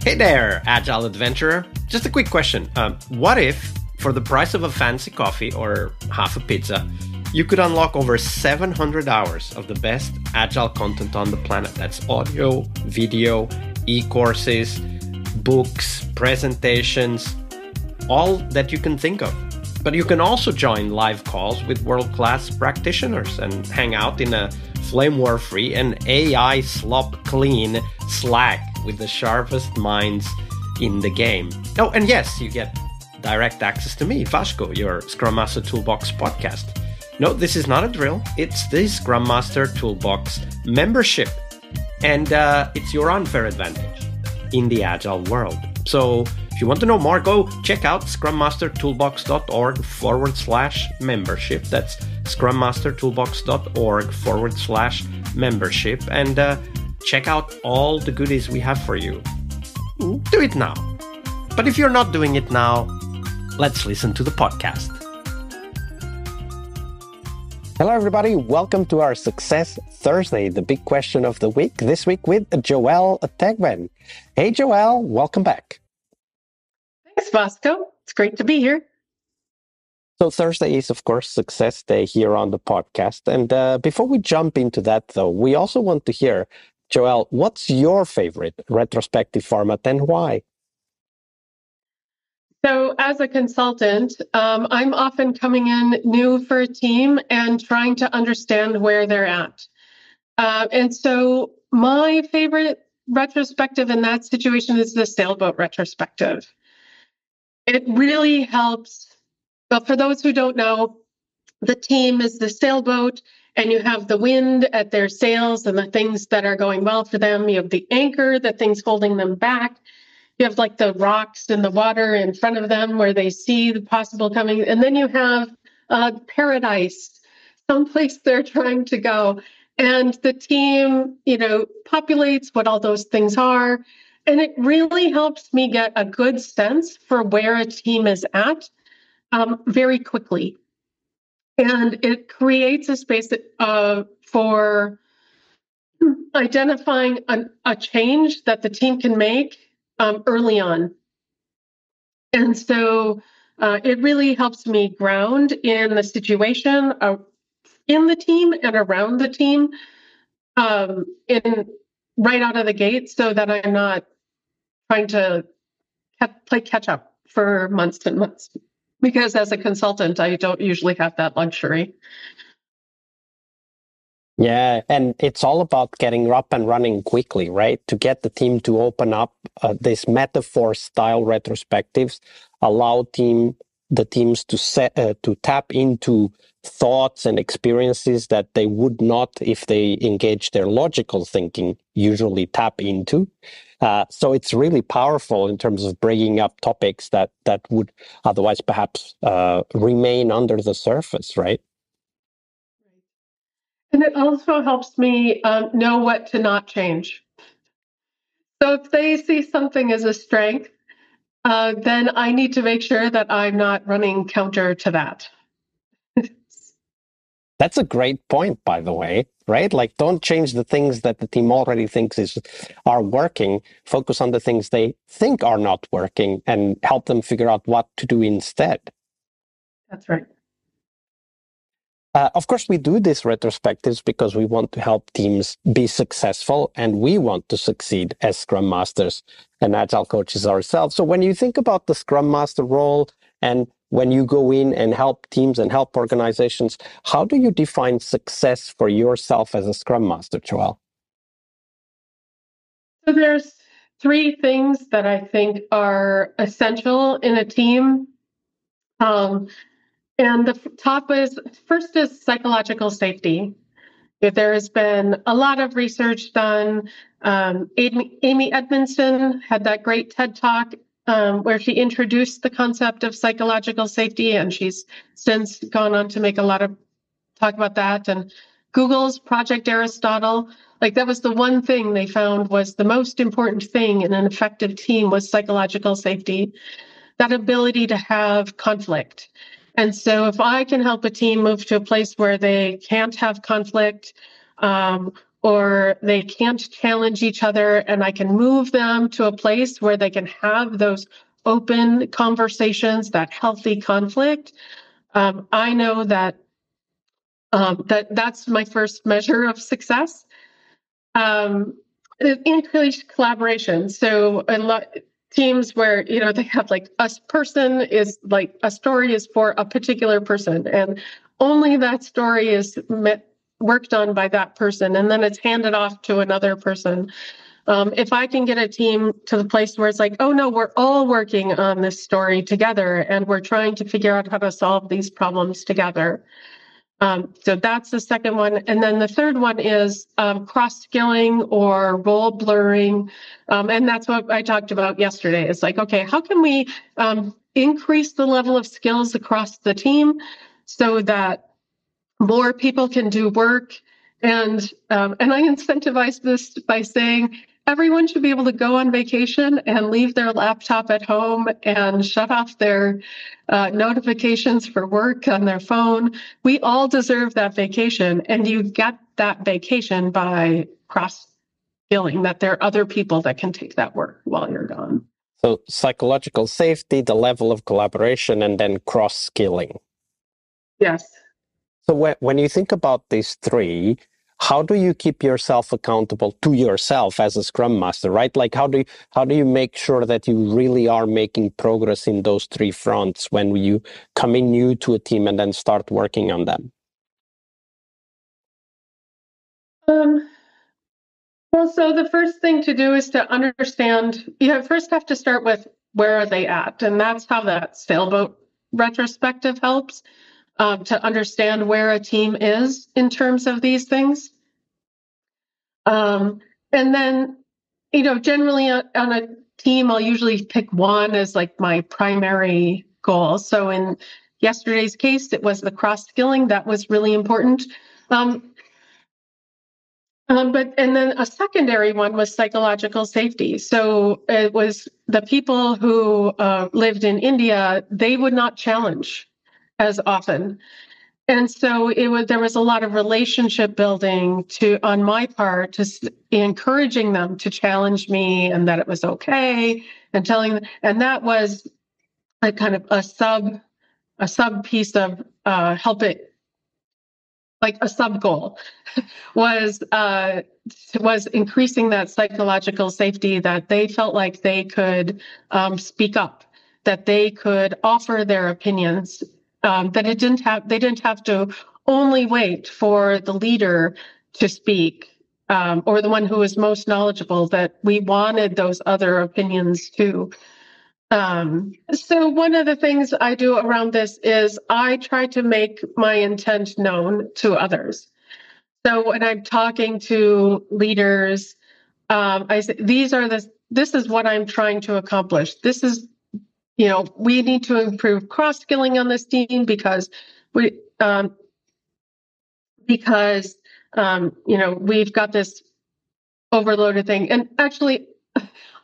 Hey there, Agile Adventurer. Just a quick question. What if, for the price of a fancy coffee or half a pizza, you could unlock over 700 hours of the best Agile content on the planet? That's audio, video, e-courses, books, presentations, all that you can think of. But you can also join live calls with world-class practitioners and hang out in a flame war-free and AI slop-clean Slack with the sharpest minds in the game. Oh, and yes, you get direct access to me, Vasco, your Scrum Master Toolbox podcast. No, this is not a drill. It's the Scrum Master Toolbox membership. And it's your unfair advantage in the Agile world. So if you want to know more, go check out scrummastertoolbox.org/membership. That's scrummastertoolbox.org/membership. And check out all the goodies we have for you. Do it now. But if you're not doing it now, let's listen to the podcast. Hello, everybody. Welcome to our Success Thursday, the big question of the week. This week with Joelle Tegwen. Hey, Joelle, welcome back. Thanks, Vasco. It's great to be here. So Thursday is, of course, Success Day here on the podcast. And before we jump into that, though, we also want to hear, Joelle, what's your favorite retrospective format and why? So as a consultant, I'm often coming in new for a team and trying to understand where they're at. And so my favorite retrospective in that situation is the Sailboat Retrospective. It really helps. But for those who don't know, the team is the sailboat, and you have the wind at their sails and the things that are going well for them. You have the anchor, the things holding them back. You have like the rocks in the water in front of them where they see the possible coming. And then you have paradise, someplace they're trying to go. And the team, populates what all those things are. And it really helps me get a good sense for where a team is at very quickly. And it creates a space for identifying a change that the team can make early on. And so it really helps me ground in the situation, in the team and around the team, right out of the gate, so that I'm not trying to play catch up for months and months. Because as a consultant, I don't usually have that luxury. Yeah, and it's all about getting up and running quickly, right? To get the team to open up these metaphor-style retrospectives, allow the teams to tap into thoughts and experiences that they would not, if they engage their logical thinking, usually tap into. So it's really powerful in terms of bringing up topics that would otherwise perhaps remain under the surface, right? And it also helps me know what to not change. So if they see something as a strength, then I need to make sure that I'm not running counter to that. That's a great point, by the way, right? Like, don't change the things that the team already thinks are working. Focus on the things they think are not working and help them figure out what to do instead. That's right. Of course, we do these retrospectives because we want to help teams be successful, and we want to succeed as Scrum Masters and Agile coaches ourselves. So when you think about the Scrum Master role, and when you go in and help teams and help organizations, how do you define success for yourself as a Scrum Master, Joelle? So there's three things that I think are essential in a team. And the first is psychological safety. There has been a lot of research done. Amy Edmondson had that great TED Talk where she introduced the concept of psychological safety, and she's since gone on to make a lot of talk about that. And Google's Project Aristotle, like that was the one thing they found was the most important thing in an effective team was psychological safety, that ability to have conflict. And so if I can help a team move to a place where they can't have conflict, or they can't challenge each other, and I can move them to a place where they can have those open conversations, that healthy conflict. I know that that's my first measure of success. Increased collaboration. So a lot teams where they have like a person is like a story is for a particular person, and only that story is worked on by that person, and then it's handed off to another person. If I can get a team to the place where it's like, oh no, we're all working on this story together, and we're trying to figure out how to solve these problems together. So that's the second one. And then the third one is cross-skilling or role blurring. And that's what I talked about yesterday. It's like, okay, how can we increase the level of skills across the team so that more people can do work? And I incentivize this by saying everyone should be able to go on vacation and leave their laptop at home and shut off their notifications for work on their phone. We all deserve that vacation, and you get that vacation by cross-skilling, that there are other people that can take that work while you're gone. So psychological safety, the level of collaboration, and then cross-skilling. Yes. So when you think about these three, how do you keep yourself accountable to yourself as a Scrum Master, right? Like how do you make sure that you really are making progress in those three fronts when you come in new to a team and then start working on them? Well, so the first thing to do is to understand, first have to start with where are they at? And that's how that Sailboat Retrospective helps to understand where a team is in terms of these things. And then, generally on a team, I'll usually pick one as like my primary goal. So in yesterday's case, it was the cross-skilling. That was really important. And then a secondary one was psychological safety. So it was the people who lived in India, they would not challenge as often. And so there was a lot of relationship building on my part, to encouraging them to challenge me and that it was okay, and telling them, and that was a kind of a sub piece of help it, like a sub goal was increasing that psychological safety, that they felt like they could speak up, that they could offer their opinions. That they didn't have to only wait for the leader to speak or the one who was most knowledgeable, that we wanted those other opinions too. So one of the things I do around this is I try to make my intent known to others. So when I'm talking to leaders, I say, this is what I'm trying to accomplish. This is, we need to improve cross-skilling on this team because we've got this overloaded thing. And actually,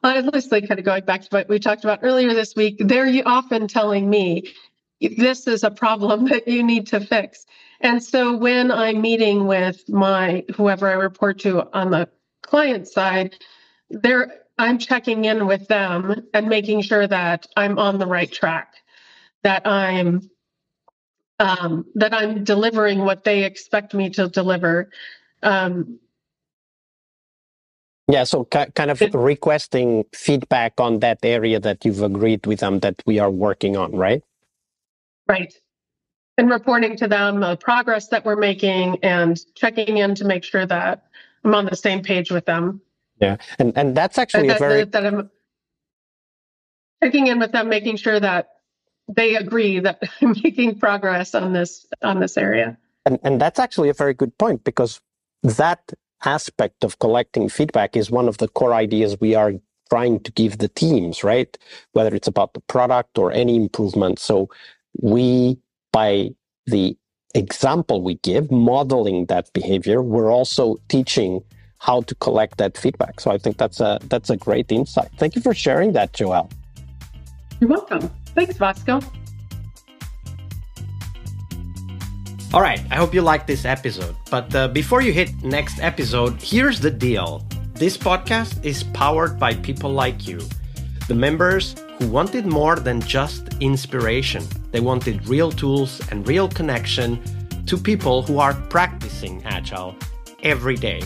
honestly, kind of going back to what we talked about earlier this week, they're often telling me, this is a problem that you need to fix. And so when I'm meeting with whoever I report to on the client side, I'm checking in with them and making sure that I'm on the right track, that I'm delivering what they expect me to deliver. So kind of requesting feedback on that area that you've agreed with them that we are working on, right? Right. And reporting to them the progress that we're making and checking in to make sure that I'm on the same page with them. Yeah, and that's actually that I'm checking in with them, making sure that they agree that I'm making progress on this area. And that's actually a very good point, because that aspect of collecting feedback is one of the core ideas we are trying to give the teams, right? Whether it's about the product or any improvement. So we, by the example we give, modeling that behavior, we're also teaching how to collect that feedback. So I think that's a great insight. Thank you for sharing that, Joelle. You're welcome. Thanks, Vasco. All right, I hope you liked this episode. But before you hit next episode, here's the deal. This podcast is powered by people like you, the members who wanted more than just inspiration. They wanted real tools and real connection to people who are practicing Agile every day.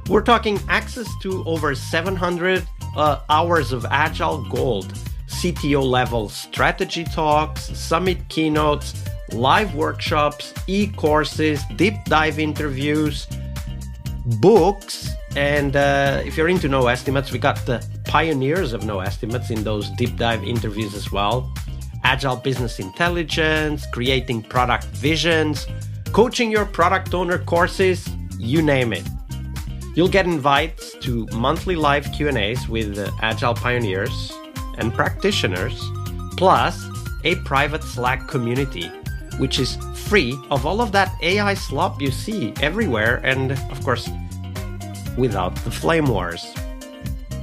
We're talking access to over 700 hours of Agile Gold, CTO level strategy talks, summit keynotes, live workshops, e-courses, deep dive interviews, books, and if you're into no estimates, we got the pioneers of no estimates in those deep dive interviews as well. Agile business intelligence, creating product visions, coaching your product owner courses, you name it. You'll get invites to monthly live Q&As with Agile pioneers and practitioners, plus a private Slack community, which is free of all of that AI slop you see everywhere, and of course, without the flame wars.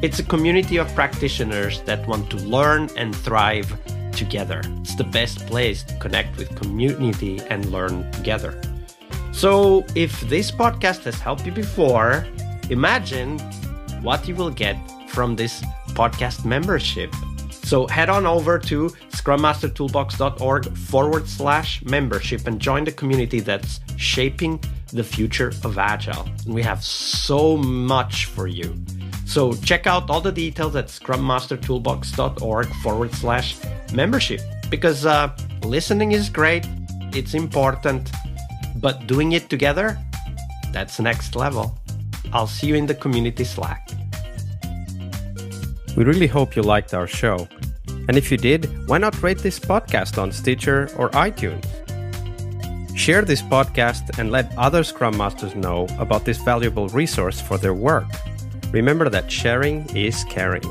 It's a community of practitioners that want to learn and thrive together. It's the best place to connect with community and learn together. So if this podcast has helped you before, imagine what you will get from this podcast membership. So head on over to scrummastertoolbox.org/membership and join the community that's shaping the future of Agile. And we have so much for you. So check out all the details at scrummastertoolbox.org/membership, because listening is great, it's important, but doing it together, that's next level. I'll see you in the community Slack. We really hope you liked our show. And if you did, why not rate this podcast on Stitcher or iTunes? Share this podcast and let other Scrum Masters know about this valuable resource for their work. Remember that sharing is caring.